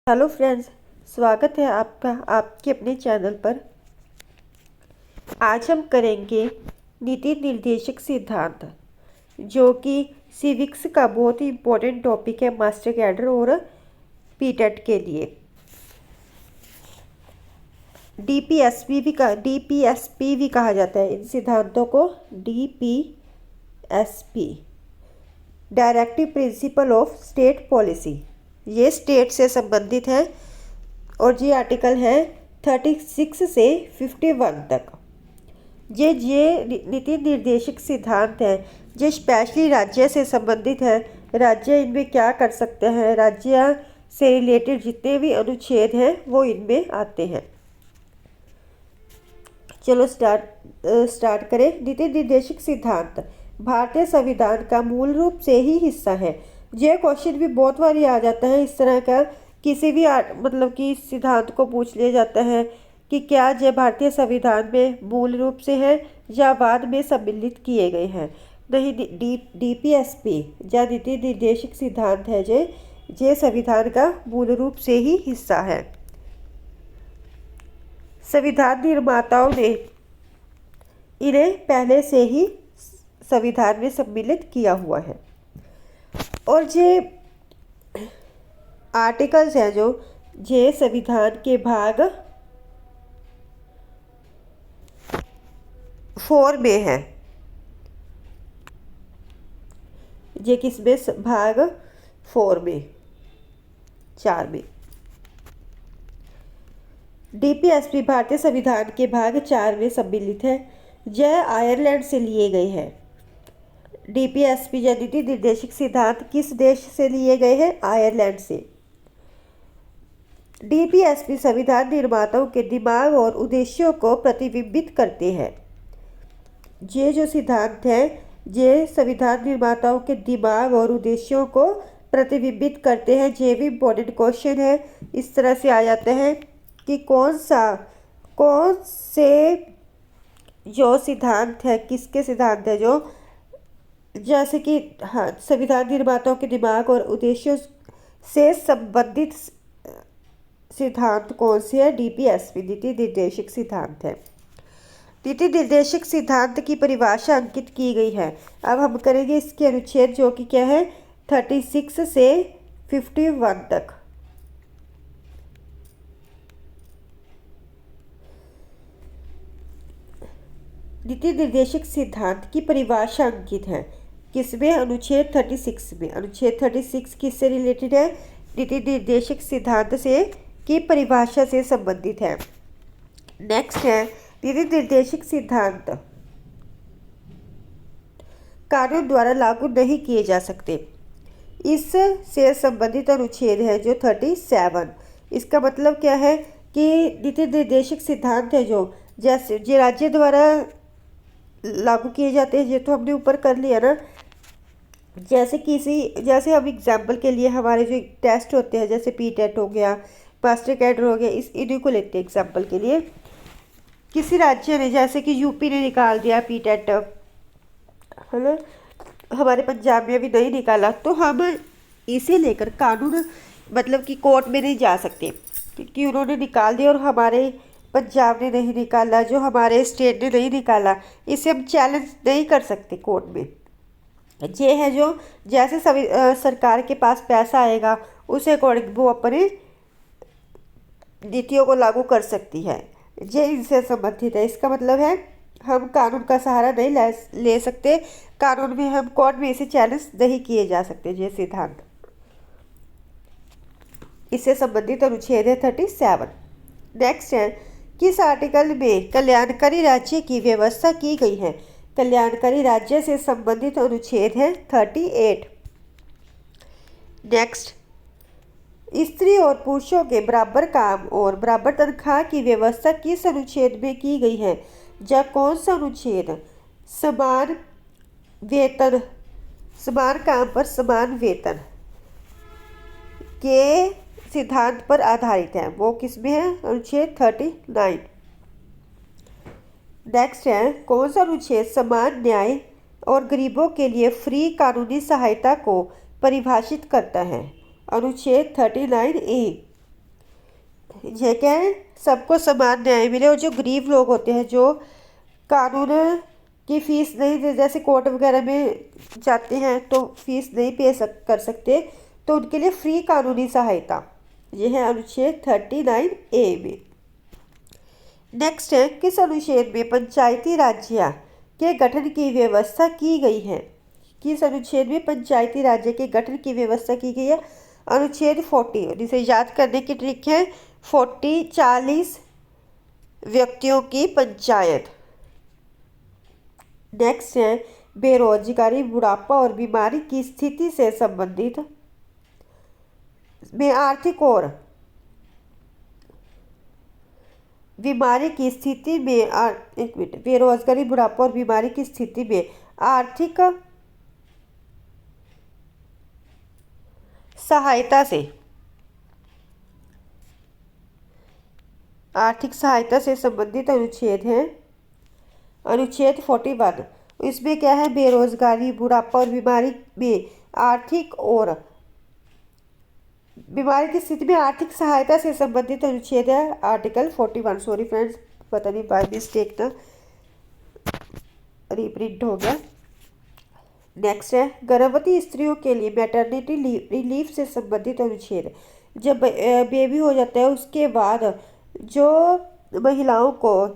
Hello friends, स्वागत है आपका आपके अपने चैनल पर। आज हम करेंगे नीति निर्देशक सिद्धांत, जो कि सिविक्स का बहुत ही इम्पोर्टेंट टॉपिक है मास्टर कैडर और पीटेट के लिए। डीपीएसपी भी कहा जाता है इन सिद्धांतों को। DPSP, directive principle of state policy, ये स्टेट से संबंधित है और ये आर्टिकल है 36 से 51 तक। ये नीति निर्देशक सिद्धांत है जो स्पेशली राज्य से संबंधित है। राज्य इनमें क्या कर सकते हैं, राज्य से रिलेटेड जितने भी अनुच्छेद हैं वो इनमें आते हैं। चलो स्टार्ट करें। नीति निर्देशक सिद्धांत भारतीय संविधान का मूल रूप से ही हिस्सा है। यह क्वेश्चन भी बहुत बार आ जाता है इस तरह का, किसी भी मतलब कि सिद्धांत को पूछ लिया जाता है कि क्या यह भारतीय संविधान में मूल रूप से है या बाद में सम्मिलित किए गए हैं। नहीं, डीपीएसपी या नीति निर्देशक सिद्धांत है ये संविधान का मूल रूप से ही हिस्सा है। संविधान निर्माताओं ने इन्हें पहले से ही संविधान में सम्मिलित किया हुआ है। और ये आर्टिकल्स हैं जो ये संविधान के भाग 4 में है। ये किसमें? भाग 4 में, 4 में। डीपीएसपी भारतीय संविधान के भाग 4 में सम्मिलित है। यह आयरलैंड से लिए गए हैं। डीपीएसपी या नीति निर्देशक सिद्धांत किस देश से लिए गए हैं? आयरलैंड से। डीपीएसपी संविधान निर्माताओं के दिमाग और उद्देश्यों को प्रतिबिंबित करते हैं। ये जो सिद्धांत है ये संविधान निर्माताओं के दिमाग और उद्देश्यों को प्रतिबिंबित करते हैं। ये भी इम्पोर्टेंट क्वेश्चन है, इस तरह से आ जाते हैं कि कौन से जो सिद्धांत है, किसके सिद्धांत है जो, जैसे कि हाँ, संविधान निर्माताओं के दिमाग और उद्देश्यों से संबंधित सिद्धांत कौन से है? डीपीएसपी नीति निर्देशक सिद्धांत है। नीति निर्देशक सिद्धांत की परिभाषा अंकित की गई है। अब हम करेंगे इसके अनुच्छेद, जो कि क्या है 36 से 51 तक। नीति निर्देशक सिद्धांत की परिभाषा अंकित है किसमें? अनुच्छेद 36 में। अनुच्छेद 36 किससे रिलेटेड है? नीति निर्देशक सिद्धांत से की परिभाषा से संबंधित है। नेक्स्ट है नीति निर्देशक सिद्धांत कानून द्वारा लागू नहीं किए जा सकते। इससे संबंधित अनुच्छेद है जो 37। इसका मतलब क्या है कि नीति निर्देशक सिद्धांत है जो जैसे जो राज्य द्वारा लागू किए जाते हैं, ये तो हमने ऊपर कर लिया ना। जैसे हम एग्जाम्पल के लिए हमारे जो टेस्ट होते हैं, जैसे पीटेट हो गया, मास्टर कैडर हो गया, इन्हीं को लेते हैं एग्जाम्पल के लिए। किसी राज्य ने, जैसे कि यूपी ने निकाल दिया पीटेट, है ना, हमारे पंजाब में अभी नहीं निकाला, तो हम इसे लेकर कानून मतलब कि कोर्ट में नहीं जा सकते क्योंकि उन्होंने निकाल दिया और हमारे पंजाब ने नहीं निकाला, जो हमारे स्टेट ने नहीं निकाला, इसे हम चैलेंज नहीं कर सकते कोर्ट में। ये है जो जैसे सरकार के पास पैसा आएगा उसे अकॉर्डिंग वो अपने नीतियों को लागू कर सकती है। ये इनसे संबंधित है। इसका मतलब है हम कानून का सहारा नहीं ले सकते, कानून में हम कोर्ट में इसे चैलेंज नहीं किए जा सकते। ये सिद्धांत इससे संबंधित अनुच्छेद है 37। नेक्स्ट है किस आर्टिकल में कल्याणकारी राज्य की व्यवस्था की गई है? कल्याणकारी राज्य से संबंधित अनुच्छेद है 38। नेक्स्ट, स्त्री और पुरुषों के बराबर काम और बराबर तनख्वाह की व्यवस्था किस अनुच्छेद में की गई है? या कौन सा अनुच्छेद? समान वेतन, समान काम पर समान वेतन के सिद्धांत पर आधारित है। वो किसमें है? अनुच्छेद 39। नेक्स्ट है कौन सा अनुच्छेद समान न्याय और गरीबों के लिए फ्री कानूनी सहायता को परिभाषित करता है? अनुच्छेद 39A। यह क्या है, सबको समान न्याय मिले और जो गरीब लोग होते हैं जो कानून की फीस नहीं दे, जैसे कोर्ट वगैरह में जाते हैं तो फीस नहीं कर सकते, तो उनके लिए फ्री कानूनी सहायता, यह है अनुच्छेद 39A में। नेक्स्ट है, किस अनुच्छेद में पंचायती राज्य के गठन की व्यवस्था की गई है? किस अनुच्छेद में पंचायती राज्य के गठन की व्यवस्था की गई है? अनुच्छेद 40। और इसे याद करने की ट्रिक है 40 व्यक्तियों की पंचायत। नेक्स्ट है, बेरोजगारी, बुढ़ापा और बीमारी की स्थिति से संबंधित में आर्थिक और बीमारी की स्थिति में एक मिनट, बेरोजगारी, बुढ़ापा और बीमारी की स्थिति में आर्थिक सहायता से संबंधित अनुच्छेद है अनुच्छेद 41। इसमें क्या है, बेरोजगारी, बुढ़ापा और बीमारी में आर्थिक और बीमारी की स्थिति में आर्थिक सहायता से संबंधित अनुच्छेद है आर्टिकल 41। सॉरी फ्रेंड्स, पता नहीं बाय मिस्टेक ना रीप्रिंट हो गया। नेक्स्ट है, गर्भवती स्त्रियों के लिए मैटरनिटी रिलीफ से संबंधित अनुच्छेद। जब बेबी हो जाता है उसके बाद जो महिलाओं को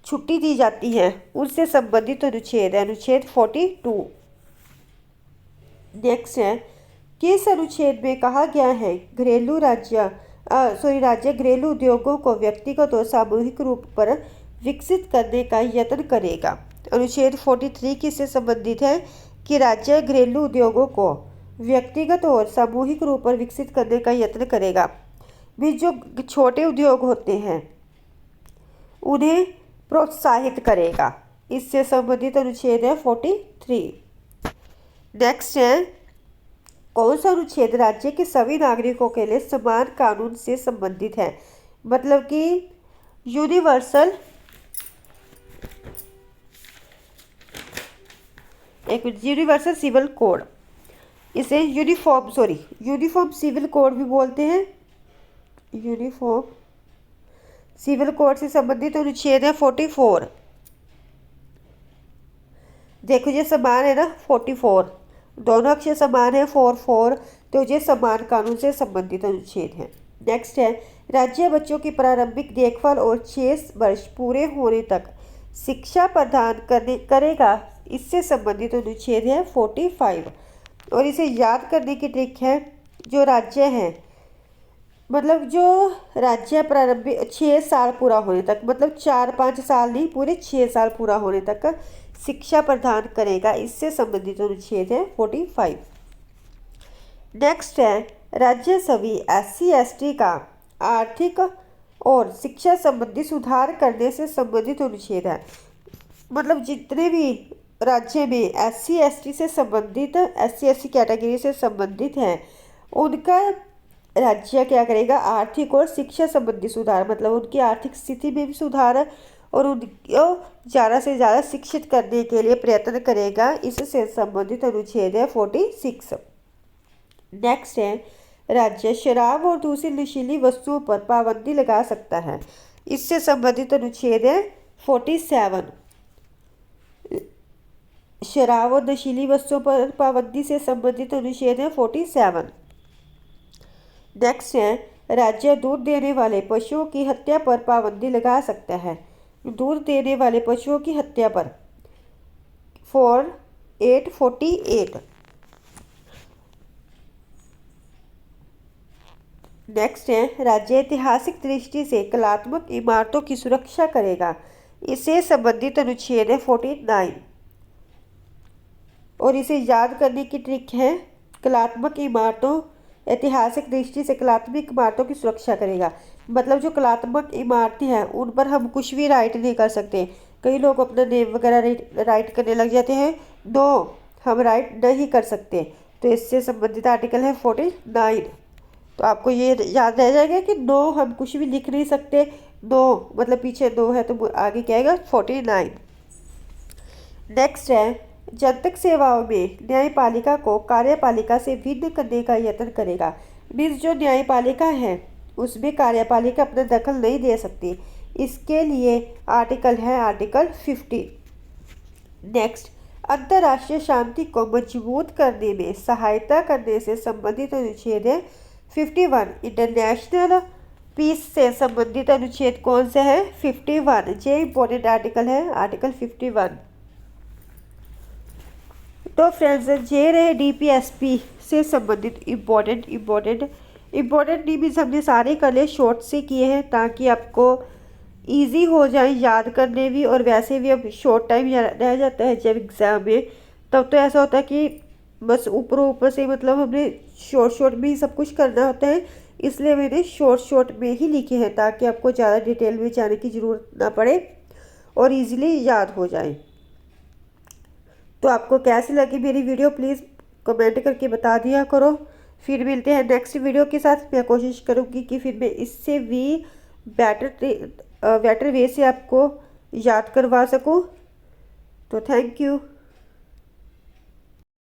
छुट्टी दी जाती है उससे संबंधित अनुच्छेद है अनुच्छेद 42। नेक्स्ट है, किस अनुच्छेद में कहा गया है राज्य घरेलू उद्योगों को व्यक्तिगत और सामूहिक रूप पर विकसित करने का यत्न करेगा? अनुच्छेद 43 किससे संबंधित है कि राज्य घरेलू उद्योगों को व्यक्तिगत और सामूहिक रूप पर विकसित करने का यत्न करेगा। भी जो छोटे उद्योग होते हैं उन्हें प्रोत्साहित करेगा, इससे संबंधित अनुच्छेद है 43। नेक्स्ट है, कौन सा अनुच्छेद राज्य के सभी नागरिकों के लिए समान कानून से संबंधित है? मतलब कि यूनिवर्सल सिविल कोड, इसे यूनिफॉर्म सिविल कोड भी बोलते हैं। यूनिफॉर्म सिविल कोड से संबंधित अनुच्छेद है 44। देखो ये समान है ना, 44 दोनों अक्षर समान है 44, तो ये समान कानून से संबंधित अनुच्छेद है। नेक्स्ट है, राज्य बच्चों की प्रारंभिक देखभाल और 6 वर्ष पूरे होने तक शिक्षा प्रदान करेगा, इससे संबंधित अनुच्छेद है 45। और इसे याद करने की ट्रिक है, जो राज्य है मतलब जो राज्य प्रारंभिक 6 साल पूरा होने तक, मतलब 4-5 साल नहीं, पूरे 6 साल पूरा होने तक शिक्षा प्रदान करेगा, इससे संबंधित अनुच्छेद है 45। नेक्स्ट है, राज्य सभी SC/ST का आर्थिक और शिक्षा संबंधी सुधार करने से संबंधित अनुच्छेद है। मतलब जितने भी राज्य में SC/ST से संबंधित SC/ST कैटेगरी से संबंधित हैं उनका राज्य क्या करेगा, आर्थिक और शिक्षा संबंधी सुधार, मतलब उनकी आर्थिक स्थिति में भी सुधार और उनको ज़्यादा से ज़्यादा शिक्षित करने के लिए प्रयत्न करेगा, इससे संबंधित अनुच्छेद है 46। नेक्स्ट है, राज्य शराब और दूसरी नशीली वस्तुओं पर पाबंदी लगा सकता है, इससे संबंधित अनुच्छेद है 47। शराब और नशीली वस्तुओं पर पाबंदी से संबंधित अनुच्छेद है 47। नेक्स्ट है, राज्य दूध देने वाले पशुओं की हत्या पर पाबंदी लगा सकता है, दूध देने वाले पशुओं की हत्या पर 4848। नेक्स्ट है, राज्य ऐतिहासिक दृष्टि से कलात्मक इमारतों की सुरक्षा करेगा, इससे संबंधित अनुच्छेद है 49। और इसे याद करने की ट्रिक है, कलात्मक इमारतों ऐतिहासिक दृष्टि से कलात्मक इमारतों की सुरक्षा करेगा, मतलब जो कलात्मक इमारतें हैं उन पर हम कुछ भी राइट नहीं कर सकते। कई लोग अपना नेम वगैरह राइट करने लग जाते हैं, नो हम राइट नहीं कर सकते, तो इससे संबंधित आर्टिकल है 49। तो आपको ये याद रह जाएगा कि नो हम कुछ भी लिख नहीं सकते, नो मतलब पीछे नो है तो आगे क्या आएगा 49। नेक्स्ट है, जनतक सेवाओं में न्यायपालिका को कार्यपालिका से भिन्न करने का यत्न करेगा। मीन्स जो न्यायपालिका है उसमें कार्यपालिका अपना दखल नहीं दे सकती। इसके लिए आर्टिकल है आर्टिकल 50। नेक्स्ट, अंतर्राष्ट्रीय शांति को मजबूत करने में सहायता करने से संबंधित अनुच्छेद है 51। इंटरनेशनल पीस से संबंधित अनुच्छेद कौन सा है? 51। ये इंपॉर्टेंट आर्टिकल है आर्टिकल 51। तो फ्रेंड्स, ये रहे DPSP से संबंधित इम्पोर्टेंट नहीं मीन्स हमने सारे कर लिए, शॉर्ट से किए हैं ताकि आपको इजी हो जाए याद करने भी। और वैसे भी अब शॉर्ट टाइम रह जाता है जब एग्ज़ाम में, तब तो ऐसा होता है कि बस ऊपर से मतलब हमने शॉर्ट में ही सब कुछ करना होता है। इसलिए मैंने शॉर्ट में ही लिखे हैं ताकि आपको ज़्यादा डिटेल में जाने की ज़रूरत ना पड़े और इजीली याद हो जाए। तो आपको कैसी लगी मेरी वीडियो प्लीज़ कमेंट करके बता दिया करो। फिर मिलते हैं नेक्स्ट वीडियो के साथ। मैं कोशिश करूँगी कि फिर मैं इससे भी बेटर वे से आपको याद करवा सकूँ। तो थैंक यू।